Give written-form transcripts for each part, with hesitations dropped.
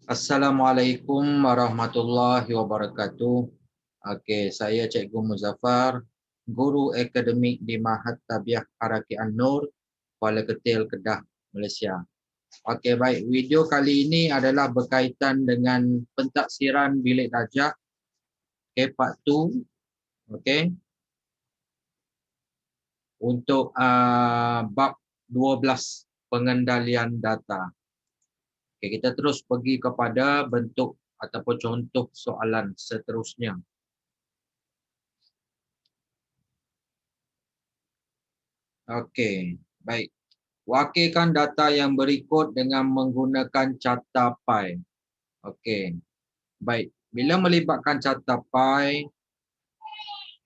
Assalamualaikum warahmatullahi wabarakatuh. Okey, saya Cikgu Muzaffar, guru akademik di Mahad Tabiah Haraki An-Nur, Kuala Ketil, Kedah, Malaysia. Okey, baik. Video kali ini adalah berkaitan dengan pentaksiran bilik darjah. Okey, part 2. Okey. Untuk bab 12, pengendalian data. Okey, kita terus pergi kepada bentuk ataupun contoh soalan seterusnya. Okey, baik. Wakilkan data yang berikut dengan menggunakan carta pie. Okey, baik. Bila melibatkan carta pie,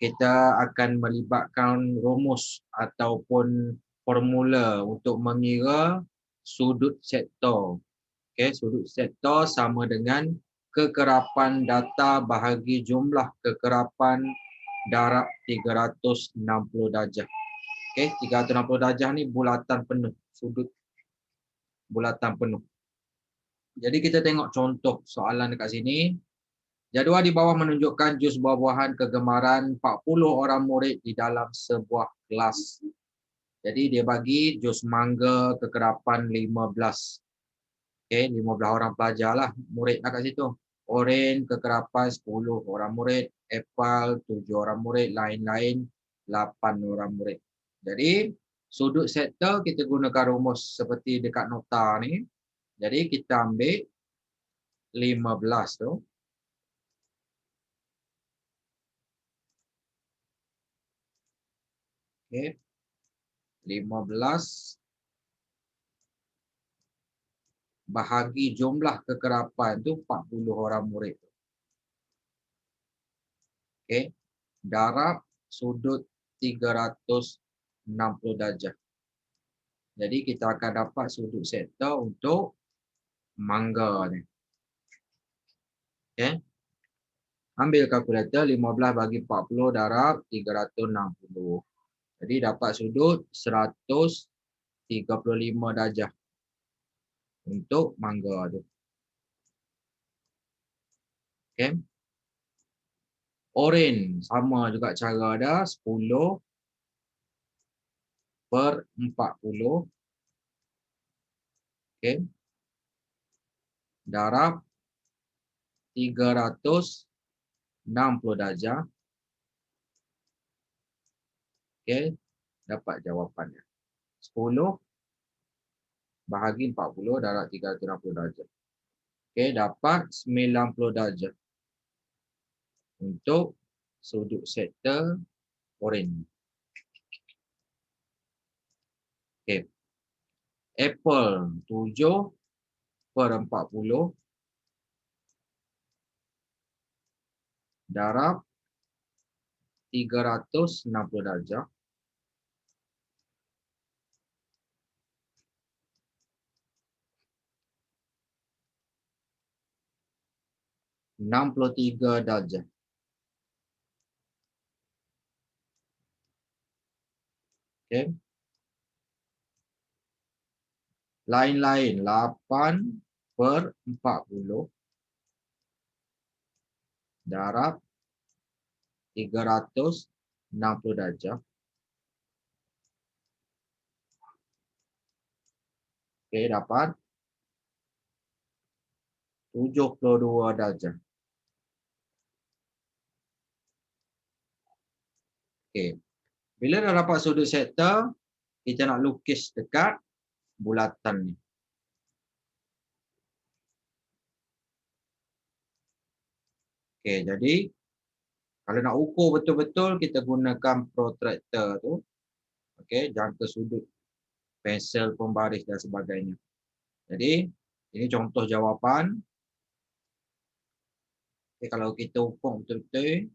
kita akan melibatkan rumus ataupun formula untuk mengira sudut sektor. Okey, sudut sektor sama dengan kekerapan data bahagi jumlah kekerapan darab 360 darjah. Okey, 360 darjah ni bulatan penuh, sudut bulatan penuh. Jadi kita tengok contoh soalan dekat sini. Jadual di bawah menunjukkan jus buah-buahan kegemaran 40 orang murid di dalam sebuah kelas. Jadi dia bagi jus mangga kekerapan 15. Okey, 15 orang pelajar lah murid lah kat situ. Oren kekerapan 10 orang murid, apple 7 orang murid, lain-lain 8 orang murid. Jadi sudut sektor kita gunakan rumus seperti dekat nota ni. Jadi kita ambil 15 tu. Okey. 15 bahagi jumlah kekerapan tu 40 orang murid. Okey. Darab sudut 360 darjah. Jadi kita akan dapat sudut sektor untuk mangga ni. Okey. Ambil kalkulator 15 bagi 40 darab 360. Jadi dapat sudut 135 darjah untuk mangga tu. Okey. Oren sama juga cara dah 10/40. Okey. Darab 360 darjah. Okey, dapat jawapannya. 10 bahagi 40 darab 360 darjah. Okey, dapat 90 darjah untuk sudut sektor oren. Okey. Apple 7/40 darab 360 darjah. (63 darjah). Okey. Lain-lain 8/40 darab 360 darjah. Okey, dapat 72 darjah. Okey. Bila dah dapat sudut sektor, kita nak lukis dekat bulatan ni. Okey, jadi kalau nak ukur betul-betul kita gunakan protractor tu. Okey, jangka sudut, pensel pembaris dan sebagainya. Jadi ini contoh jawapan. Okay, kalau kita ukur betul-betul,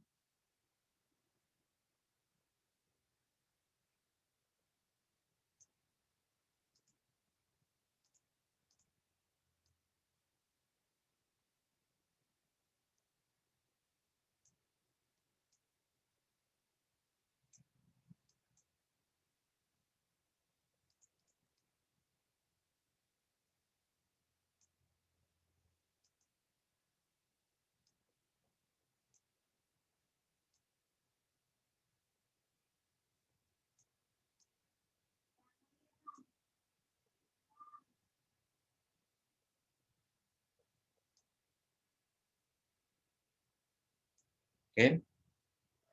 Okey.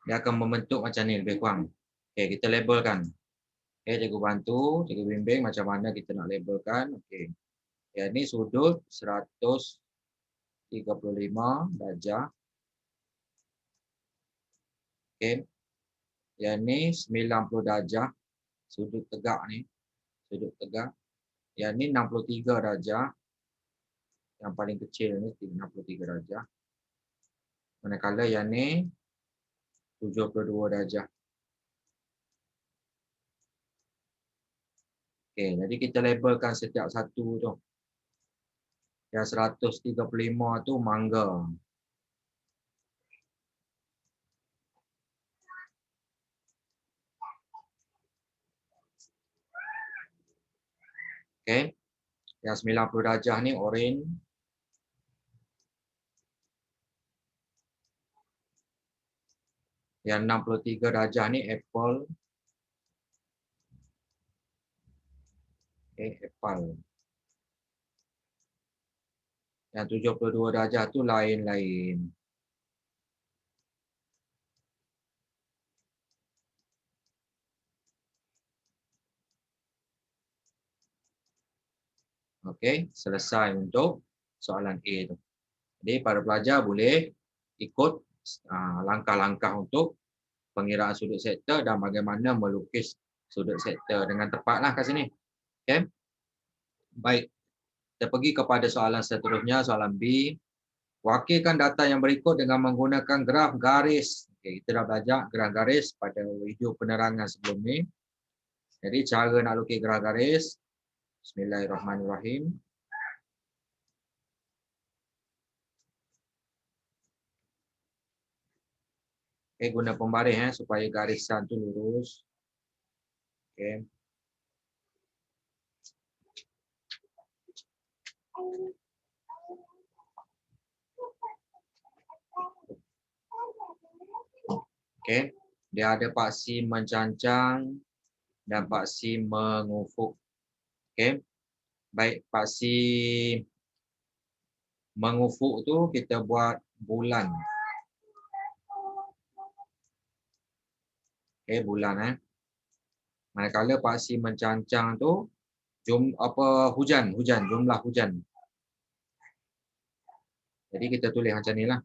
Dia akan membentuk macam ni lebih kurang. Okey, kita labelkan. Okey, cikgu bantu, cikgu bimbing macam mana kita nak labelkan. Okey. Yang ni sudut 135 darjah. Okey. Yang ni 90 darjah. Sudut tegak ni. Sudut tegak. Yang ni 63 darjah. Yang paling kecil ni 63 darjah. Manakala yang ni 72 darjah. Okey, jadi kita labelkan setiap satu tu. Yang 135 tu mangga. Okey. Yang 90 darjah ni oren. Yang 63 darjah ni apple. Okey, apple. Yang 72 darjah tu lain-lain. Okey, selesai untuk soalan A tu. Jadi para pelajar boleh ikut langkah-langkah untuk pengiraan sudut sektor dan bagaimana melukis sudut sektor dengan tepatlah kat sini. Okey. Baik. Kita pergi kepada soalan seterusnya, soalan B. Wakilkan data yang berikut dengan menggunakan graf garis. Okey, kita dah belajar graf garis pada video penerangan sebelum ni. Jadi cara nak lukis graf garis. Bismillahirrahmanirrahim. Okey, guna pembaris supaya garisan tu lurus. Okey. Okey. Dia ada paksi mencancang dan paksi mengufuk. Okey. Baik, paksi mengufuk tu kita buat bulan. Okey, bulan Manakala paksi mencancang tu hujan, jumlah hujan. Jadi kita tulis macam ni lah.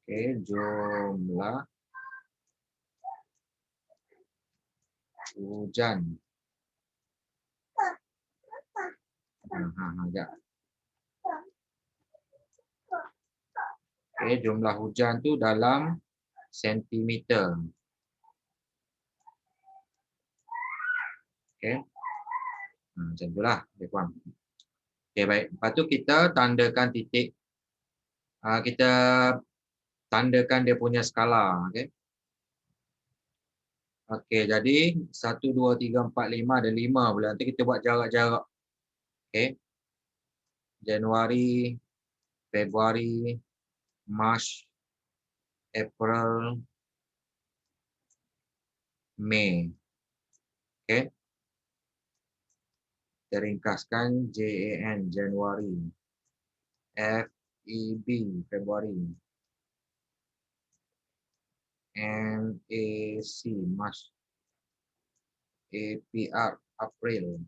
Okey, jumlah hujan. Sekejap. Okey, jumlah hujan tu dalam sentimeter. Okey. Macam itulah, lebih kurang. Okey, baik. Lepas tu kita tandakan titik. Kita tandakan dia punya skala. Okey. Okey, jadi 1, 2, 3, 4, 5 ada 5 pula. Nanti kita buat jarak-jarak. Okey. Januari, Februari, Mac, April, Mei. Okey. Kita ringkaskan JAN, Januari. FEB, Februari. MAC, Mac. APR, April.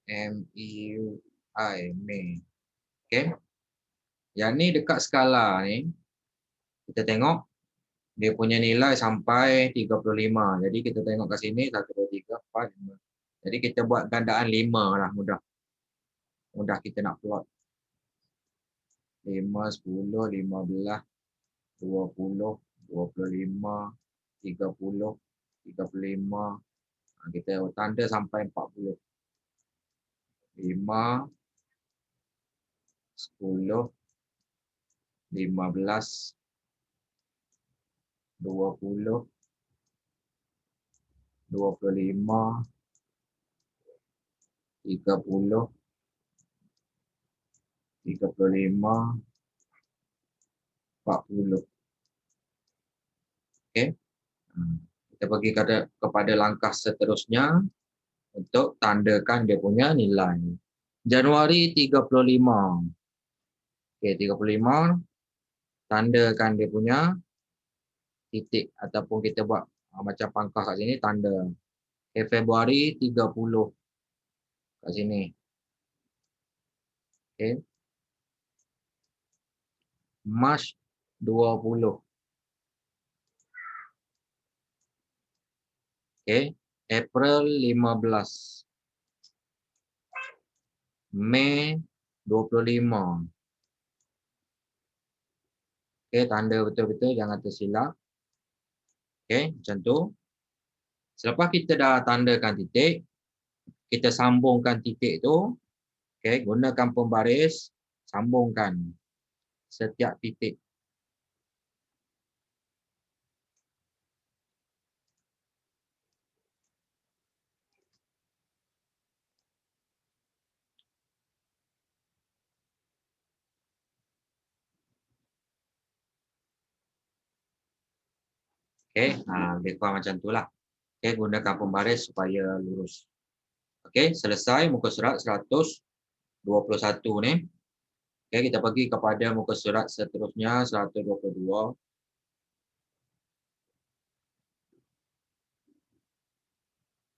MEUI, Mei. Okey. Yang ni dekat skala ni. Kita tengok dia punya nilai sampai 35. Jadi kita tengok kat sini 1, 2, 3, 4, 5. Jadi kita buat gandaan 5 lah, mudah. Mudah kita nak plot. 5, 10, 15, 20, 25, 30, 35. Kita tanda sampai 40. 5, 10, 15, 20, 25, 30, 35, 40. Okey. Kita pergi kepada langkah seterusnya. untuk tandakan dia punya nilai. Januari 35. Okey, 35 tandakan dia punya titik ataupun kita buat macam pangkah kat sini tanda. Okey, Februari 30 kat sini. Okey. Mac 20. Okey. April 15. Mei 25. Okey, tanda betul-betul jangan tersilap. Okey, macam tu. Selepas kita dah tandakan titik, kita sambungkan titik tu. Okey, gunakan pembaris, sambungkan setiap titik. Okey, lebih kurang macam itulah. Okey, gunakan pembaris supaya lurus. Okey, selesai muka surat 121 ni. Okey, kita pergi kepada muka surat seterusnya 122.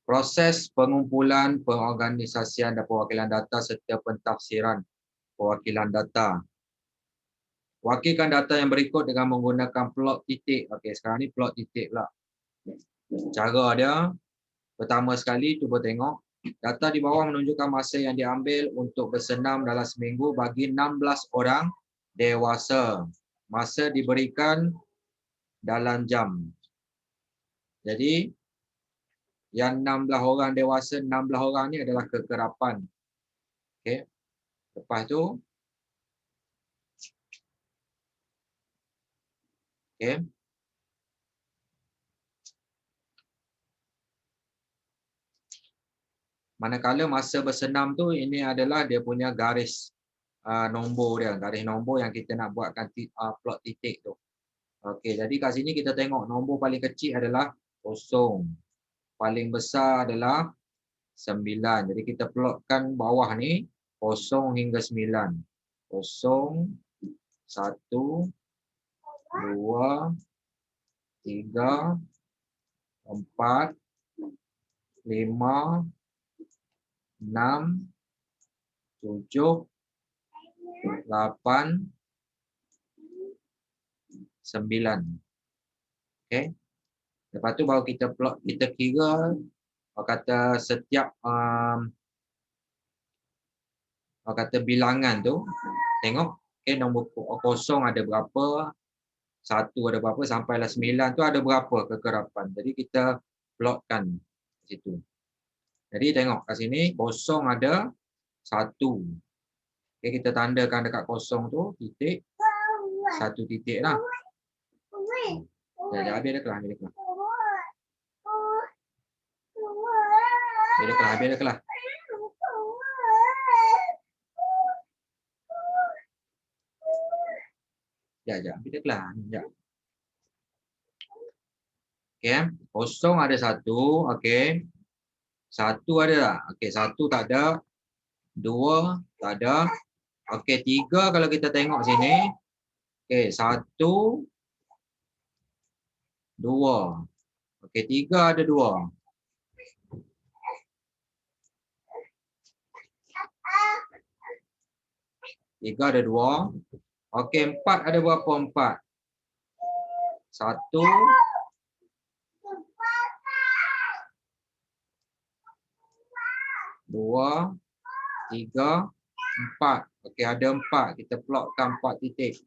Proses pengumpulan, pengorganisasian dan perwakilan data serta pentafsiran perwakilan data. Wakilkan data yang berikut dengan menggunakan plot titik. Okey, sekarang ni plot titik pula. Cara dia, pertama sekali cuba tengok. Data di bawah menunjukkan masa yang diambil untuk bersenam dalam seminggu bagi 16 orang dewasa. Masa diberikan dalam jam. Jadi, yang 16 orang dewasa, 16 orang ni adalah kekerapan. Okey. Lepas tu, okey. Manakala masa bersenam tu, ini adalah dia punya garis nombor dia. Garis nombor yang kita nak buatkan plot titik tu. Okey, jadi kat sini kita tengok nombor paling kecil adalah 0. Paling besar adalah 9. Jadi kita plotkan bawah ni 0 hingga 9. 0, 1, 2, 3, 4, 5, 6, 7, 8, 9. Okey. Lepas tu baru kita plot, kita kira kata setiap kata bilangan tu. Tengok, okey, nombor 0 ada berapa, 1 ada berapa, sampailah 9 tu ada berapa kekerapan. Jadi kita plotkan di situ. Jadi tengok kat sini 0 ada 1. Okey, kita tandakan dekat 0 tu titik, 1 titik lah. Dah habis dah kelas, habis dah kelas. Habis dah kelas. Sekejap, habis dah kelas. Sekejap. Okey, 0 ada 1, okey. 1 ada tak? Okey, 1 tak ada. 2 tak ada. Okey, 3 kalau kita tengok sini. Okey, 1, 2. Okey, 3 ada 2. Tiga ada 2. Okey, 4 ada berapa 4? 1, 2, 3, 4. Okey, ada 4. Kita plotkan 4 titik.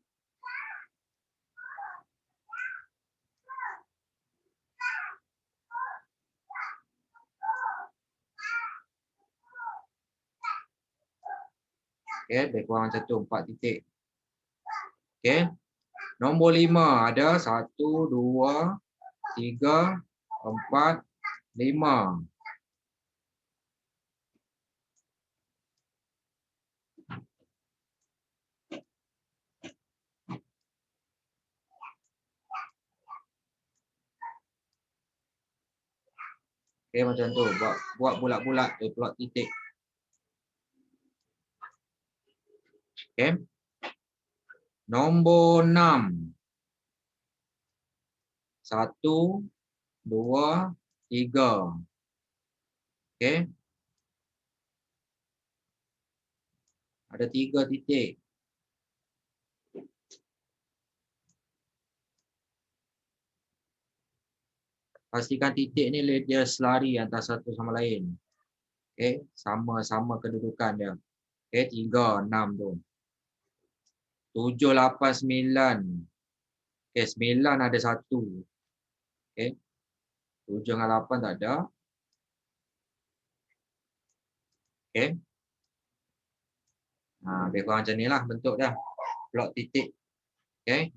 Okey, lebih kurang macam tu, 4 titik. Okey. Nombor 5 ada 1, 2, 3, 4, 5. Okey, macam tu. Buat bulat-bulat tu, plot titik. Okey. Nombor 6. 1, 2, 3. Okey. Ada 3 titik. Pastikan titik ni dia selari antara satu sama lain. Okey, sama-sama kedudukan dia. Okey, 3, 6 tu. 7, 8, 9. Okey, 9 ada 1. Okey. 7 dengan 8 tak ada. Okey. Lebih kurang macam ni lah bentuk dia. Plot titik. Okey.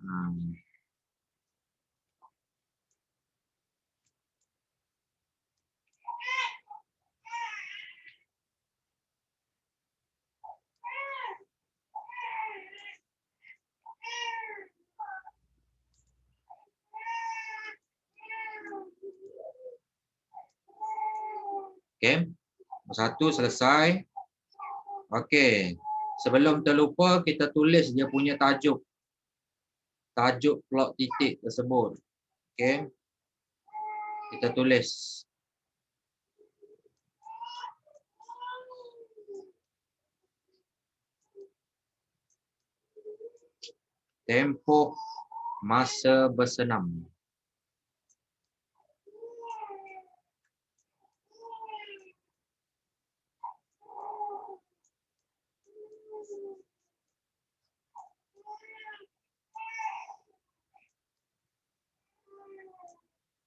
Okey. Nombor 1 selesai. Okey. Sebelum terlupa, kita tulis dia punya tajuk. Tajuk plot titik tersebut. Okey. Kita tulis. Tempoh masa bersenam.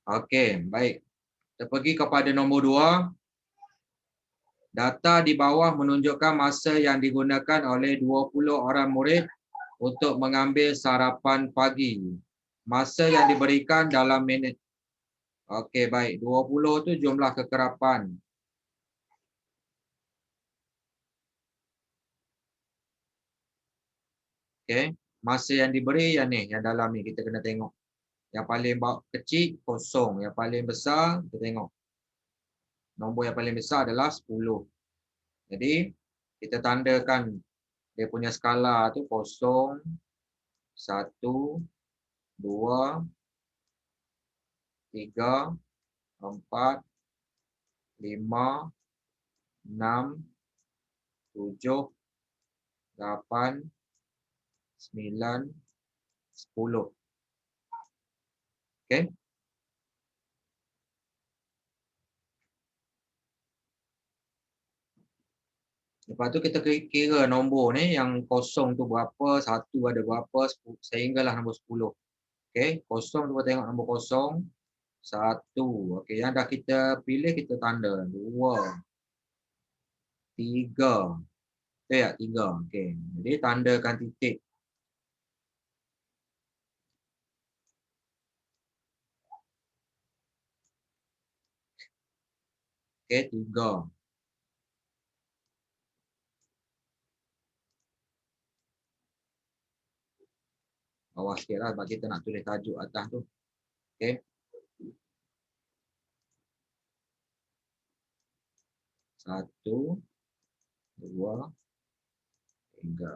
Okey, baik. Kita pergi kepada nombor 2. Data di bawah menunjukkan masa yang digunakan oleh 20 orang murid untuk mengambil sarapan pagi. Masa yang diberikan dalam minit. Okey, baik. 20 tu jumlah kekerapan. Okey. Masa yang diberi yang ni, yang dalam ni kita kena tengok. Yang paling kecil, kosong. Yang paling besar, kita tengok. Nombor yang paling besar adalah 10. Jadi, kita tandakan dia punya skala tu 0, 1, 2, 3, 4, 5, 6, 7, 8, 9, 10. Okey. Lepas tu kita kira nombor ni, yang kosong tu berapa, 1 ada berapa, sehinggalah nombor 10. Okey, kosong tu tengok nombor kosong. 1. Okey, yang dah kita pilih kita tanda. 2, 3. Okey tak? 3. Okey. Jadi tandakan titik. Okey, 3. Bawah sikit lah sebab kita nak tulis tajuk atas tu. Okey. 1, 2, 3.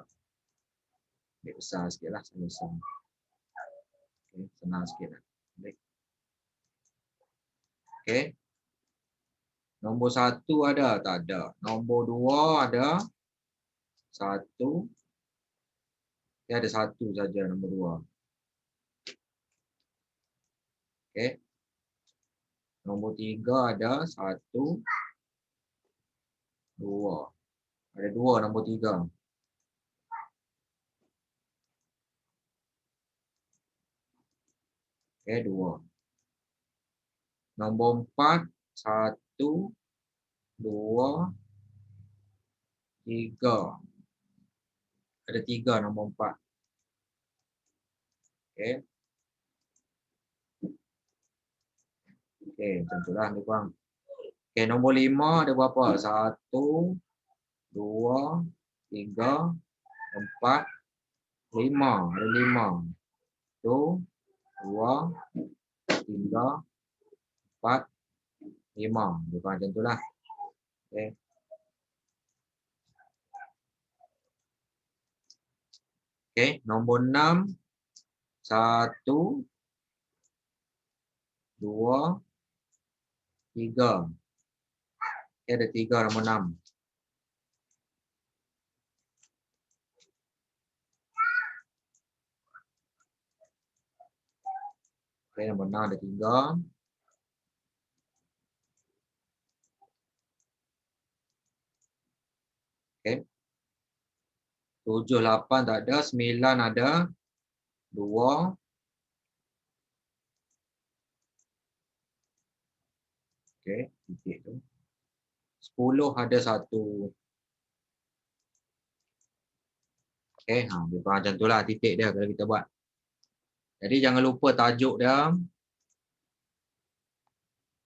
Lebih besar sikit lah. Okay, senang sikit lah. Okey. Nombor 1 ada? Tak ada. Nombor 2 ada? 1. Dia ada 1 saja nombor 2. Okey. Nombor 3 ada? 1, 2. Ada 2 nombor 3. Okey, 2. Nombor 4, 1, 2, 3. Ada 3 nombor 4. Okey. Okey, macam tu lah lebih kurang. Okey, nombor 5 ada berapa? 1, 2, 3, 4, 5. Ada 5. 1, 2, 3, 4, 5. Lebih kurang macam itulah. Okey. Okey, nombor 6. 1, 2, 3. Okey, ada 3 nombor 6. Okey, nombor 6 ada 3. Okey. 7, 8 tak ada, 9 ada. 2. Okey, titik tu. 10 ada 1. Okey, lebih kurang macam itulah titik dia kalau kita buat. Jadi jangan lupa tajuk dia.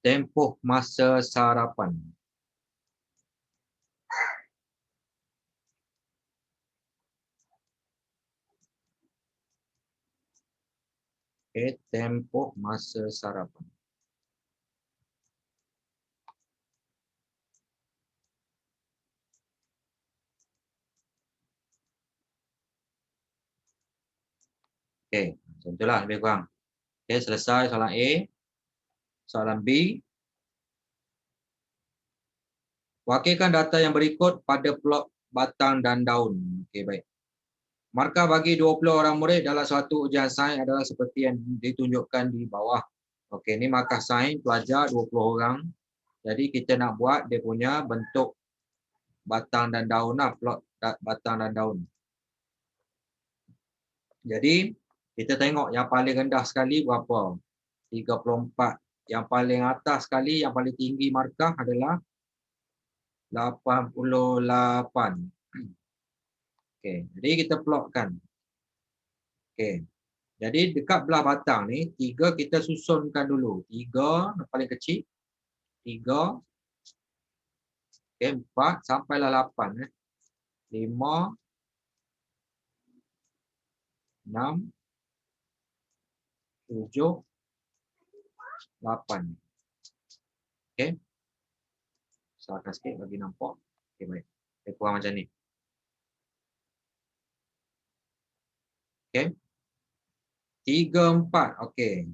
Tempoh masa sarapan. Okey, tempoh masa sarapan. Okey, macam itulah lebih kurang. Okey, selesai soalan A. Soalan B. Wakilkan data yang berikut pada plot batang dan daun. Okey, baik. Markah bagi 20 orang murid dalam suatu ujian sains adalah seperti yang ditunjukkan di bawah. Okey, ni markah sains pelajar 20 orang. Jadi kita nak buat dia punya bentuk batang dan daun lah, plot batang dan daun. Jadi kita tengok yang paling rendah sekali berapa? 34. Yang paling atas sekali, yang paling tinggi markah adalah 88. Okey, jadi kita plotkan. Okey. Jadi dekat belah batang ni, 3 kita susunkan dulu. 3 yang paling kecil. 3. Okey, 4 sampailah 8. 5, 6, 7, 8. Okey. Besarkan sikit bagi nampak. Okey, baik. Lebih kurang macam ni. Okey. 3, 4. Okey.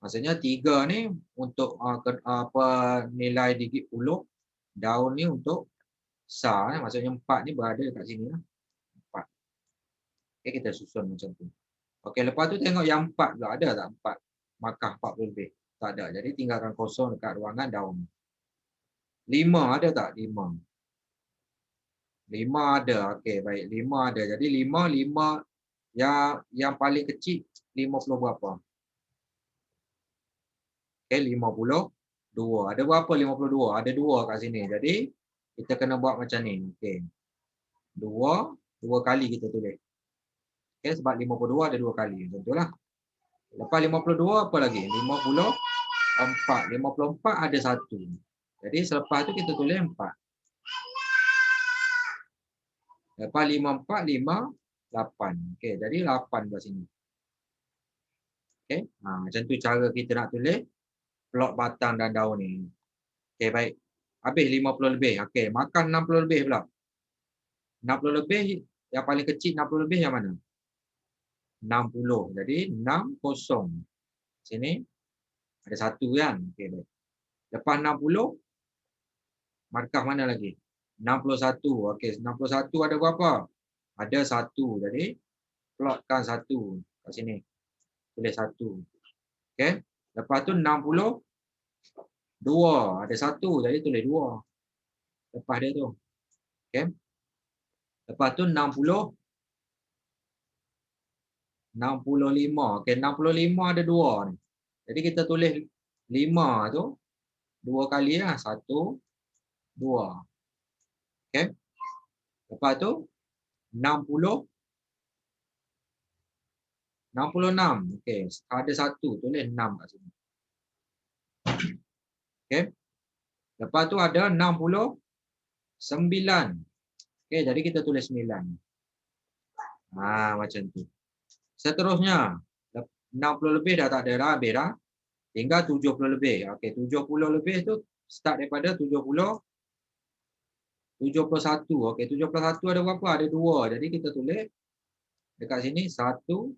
Maksudnya 3 ni untuk apa nilai digit puluh. Daun ni untuk sar. Maksudnya 4 ni berada dekat sini lah. 4. Okey, kita susun macam tu. Okey, lepas tu tengok yang 4 pula. Ada tak 4? Markah 40 lebih. Tak ada. Jadi tinggalkan kosong dekat ruangan daun. 5 ada tak? 5. 5 ada. Okey, baik. 5 ada. Jadi 5 yang paling kecil 50 berapa? Okey, 52. Ada berapa 52? Ada 2 kat sini. Jadi kita kena buat macam ni. Okey. 2 kali kita tulis. Okey, sebab 52 ada 2 kali. Macam itulah. Lepas 52 apa lagi? 54. 54 ada 1. Jadi selepas tu kita tulis 4. Lepas 54, 8. Okey, jadi 8 kat sini. Okey. Macam tu cara kita nak tulis plot batang dan daun ni. Okey, baik. Habis 50 lebih. Okey, makan 60 lebih pula. 60 lebih, yang paling kecil 60 lebih yang mana? 60. Jadi 60. Sini ada 1 kan? Okey, baik. Lepas 60, markah mana lagi? 61. Okey, 61 ada berapa? Ada 1. Jadi plotkan 1 kat sini. Tulis 1. Okey. Lepas tu 62. Ada 1. Jadi tulis 2. Lepas dia tu. Okey. Lepas tu 65. Okey, 65 ada 2 ni. Jadi kita tulis 5 tu 2 kali lah. 1, 2. Okey. Lepas tu 60, 66. Okey, ada 1 tulis 6 kat sini. Okey. Lepas tu ada 69. Okey, jadi kita tulis 9. Macam tu. Seterusnya 60 lebih dah tak ada dah, habis dah. Tinggal 70 lebih. Okey, 70 lebih tu start daripada 70, 71. Okey, 71 ada berapa? Ada 2. Jadi kita tulis dekat sini 1,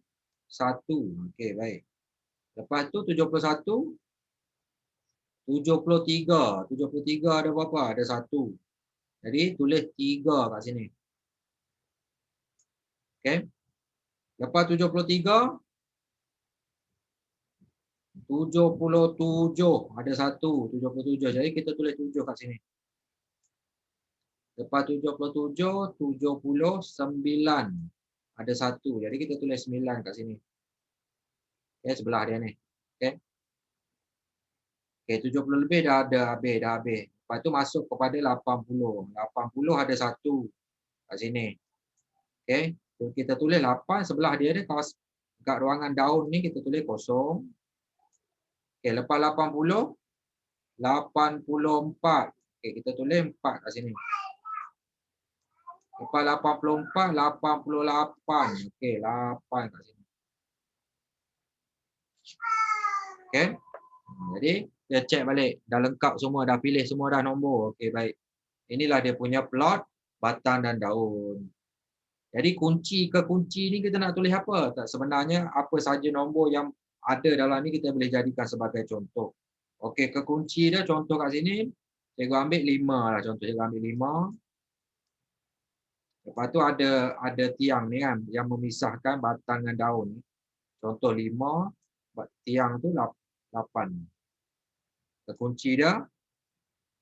1. Okey, baik. Lepas tu 71, 73. 73 ada berapa? Ada 1. Jadi tulis 3 kat sini. Okey. Lepas 73, 77. Ada 1, 77. Jadi kita tulis 7 kat sini. Lepas 77, 79. Ada 1. Jadi kita tulis 9 kat sini. Okey, sebelah dia ni. Okey. Okey, 70 lebih dah ada habis, dah habis. Lepas tu masuk kepada 80. 80 ada 1 kat sini. Okey. Kita tulis 8 sebelah dia ni kat ruangan daun ni kita tulis kosong. Okey, lepas 80, 84. Okey, kita tulis 4 kat sini. Lepas 84, 88. Okey, 8 kat sini. Okey. Jadi, dia check balik. Dah lengkap semua, dah pilih semua dah nombor. Okey, baik. Inilah dia punya plot batang dan daun. Jadi kunci ke kunci ni kita nak tulis apa? Tak, sebenarnya apa saja nombor yang ada dalam ni kita boleh jadikan sebagai contoh. Okey, ke kunci dia contoh kat sini. Cikgu ambil 5 lah contoh. Cikgu ambil 5. Lepas tu ada tiang ni kan yang memisahkan batang dengan daun ni. Contoh 5, tiang tu 8. Kunci dia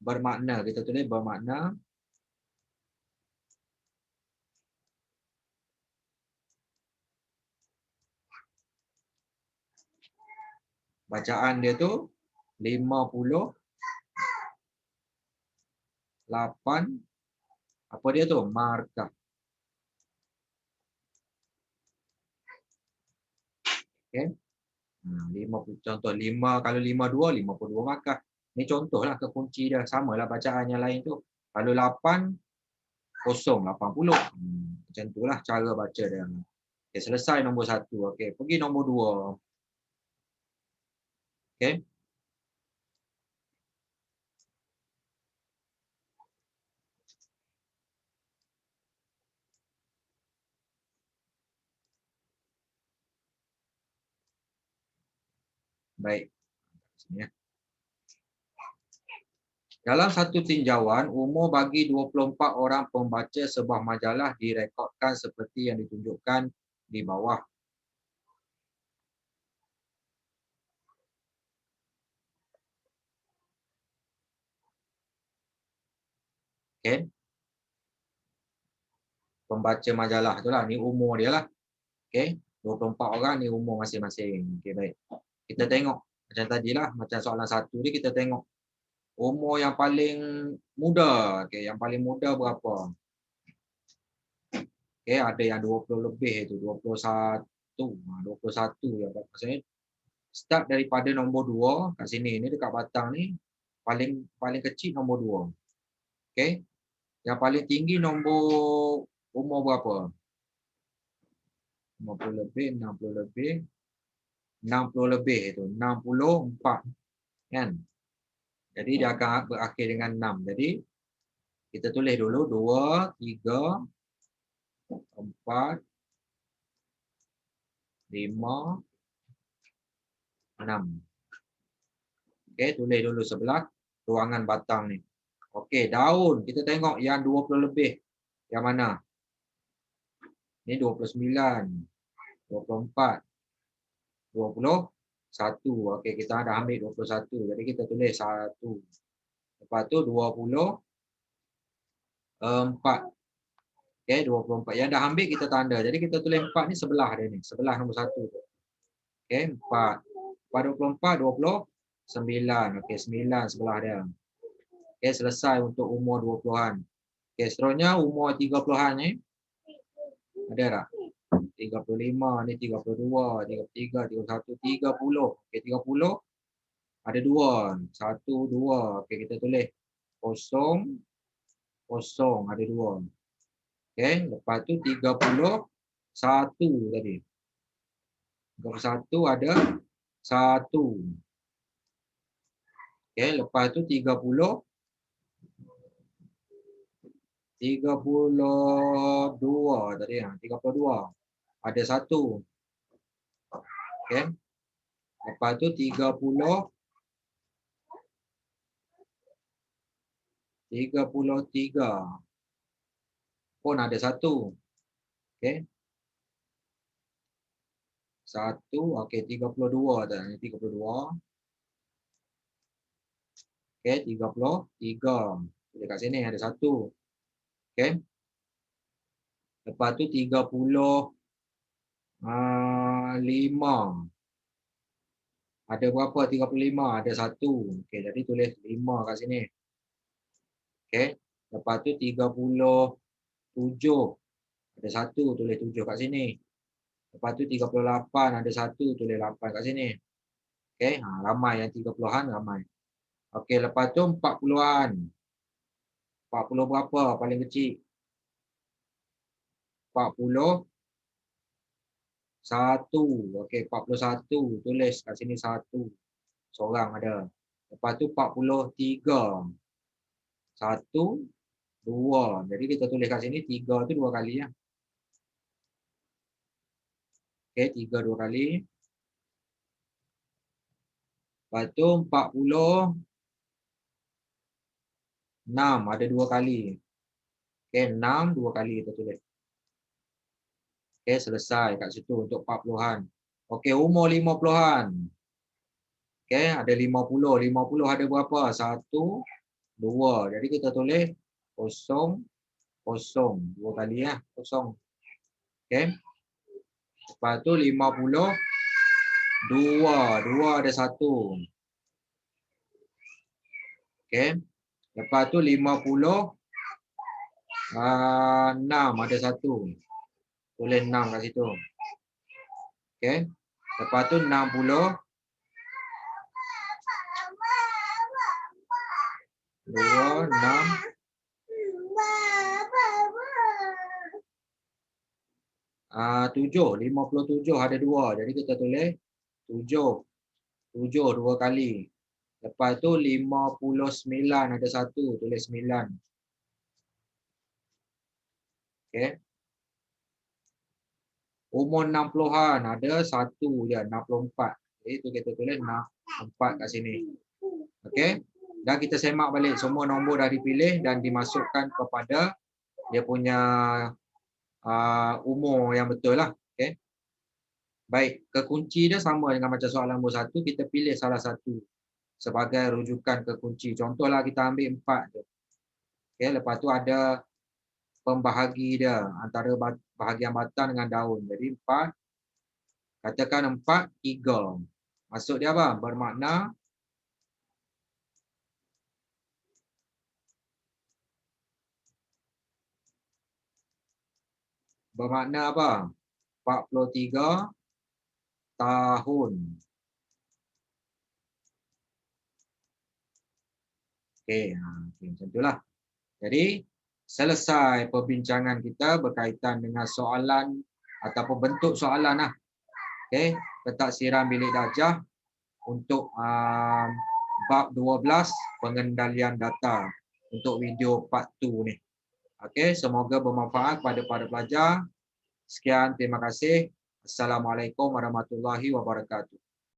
bermakna, kita tulis bermakna bacaan dia tu 58. Apa dia tu? Markah. Okey. 50, contoh 5 kalau 52, 52 markah. Ni contohlah ke kunci dia. Samalah bacaan yang lain tu. Kalau 8, 0, 80. Macam itulah cara baca dia. Okay, selesai nombor 1. Okey, pergi nombor 2. Okey. Baik. Sini ya. Dalam satu tinjauan, umur bagi 24 orang pembaca sebuah majalah direkodkan seperti yang ditunjukkan di bawah. Okey. Pembaca majalah itulah, ni umur dia lah. Okey. 24 orang ni umur masing-masing. Okey, baik. Kita tengok macam tadilah, macam soalan 1 ni kita tengok umur yang paling muda. Okey, yang paling muda berapa? Okey, ada yang 20 lebih tu, 21. 21 yang maksudnya start daripada nombor 2 kat sini. Ni dekat batang ni paling kecil nombor 2. Okey. Yang paling tinggi nombor umur berapa? 50 lebih, 60 lebih. 60 lebih itu, 64. Kan? Jadi dia akan berakhir dengan 6. Jadi kita tulis dulu 2, 3, 4, 5, 6. Okey, tulis dulu sebelah ruangan batang ni. Okey, daun. Kita tengok yang 20 lebih. Yang mana? Ni 29, 24, 21. Okey, kita dah ambil 21. Jadi kita tulis 1. Lepas tu 24. Okey, 24. Yang dah ambil kita tanda. Jadi kita tulis 4 ni sebelah dia ni. Sebelah nombor 1 tu. Okey, 4. Lepas 24, 29. Okey, 9 sebelah dia. Okey, selesai untuk umur 20-an. Okey, seterusnya umur 30-an ni. Ada tak? 35, ni 32, 33, 31, 30. Okey, 30. Ada 2. 1, 2. Okey, kita tulis 0, 0. Ada 2. Okey, lepas tu 31 tadi. 31 ada 1. Okey, lepas tu 32 tadi, 32. Ada 1. Okey. Lepas tu 33 pun ada 1. Okey. 1, okey 32 dah. 32. Okey, 33. Dekat sini ada 1. Okey. Lepas tu 35. Ada berapa 35? Ada 1. Okey, jadi tulis 5 kat sini. Okey. Lepas tu 37. Ada 1, tulis 7 kat sini. Lepas tu 38 ada 1, tulis 8 kat sini. Okey, ramai yang 30-an ramai. Okey, lepas tu 40-an. 40 berapa paling kecil? 41. Okey, 41 tulis kat sini 1. Seorang ada. Lepas tu 43. 1, 2. Jadi kita tulis kat sini 3 tu 2 kali ya. Okey, 3 2 kali. Lepas tu 46 ada 2 kali. Okey, 6 2 kali kita tulis. Okey, selesai kat situ untuk 40-an. Okey, umur 50-an. Okey, ada 50. 50 ada berapa? 1, 2. Jadi kita tulis 0, 0. 2 kali ya, 0. Okey. Lepas tu 50, 2. 2 ada 1. Okey. Lepas tu 50, 6 ada 1. Tulis 6 kat situ. Okey. Lepas tu 60, 2, 6. 7. 57 ada 2. Jadi kita tulis 7. 7 2 kali. Lepas tu 59 ada 1. Tulis 9. Okey. Umur 60-an ada 1 je, 64. Jadi itu kita tulis 4 kat sini. Okey. Dan kita semak balik semua nombor dah dipilih dan dimasukkan kepada dia punya umur yang betul lah. Okey. Baik, kekunci dia sama dengan macam soalan nombor 1, kita pilih salah satu sebagai rujukan kekunci. Contohlah kita ambil 4 tu. Okey, lepas tu ada pembahagi dia antara bahagian batang dengan daun. Jadi 4, katakan 4, 3. Maksud dia apa? Bermakna apa? 43 tahun. Okey, macam itulah. Jadi, selesai perbincangan kita berkaitan dengan soalan ataupun bentuk soalan lah. Okey, petak siram bilik darjah untuk bab 12 pengendalian data untuk video part 2 ni. Okey, semoga bermanfaat pada para pelajar. Sekian, terima kasih. Assalamualaikum warahmatullahi wabarakatuh.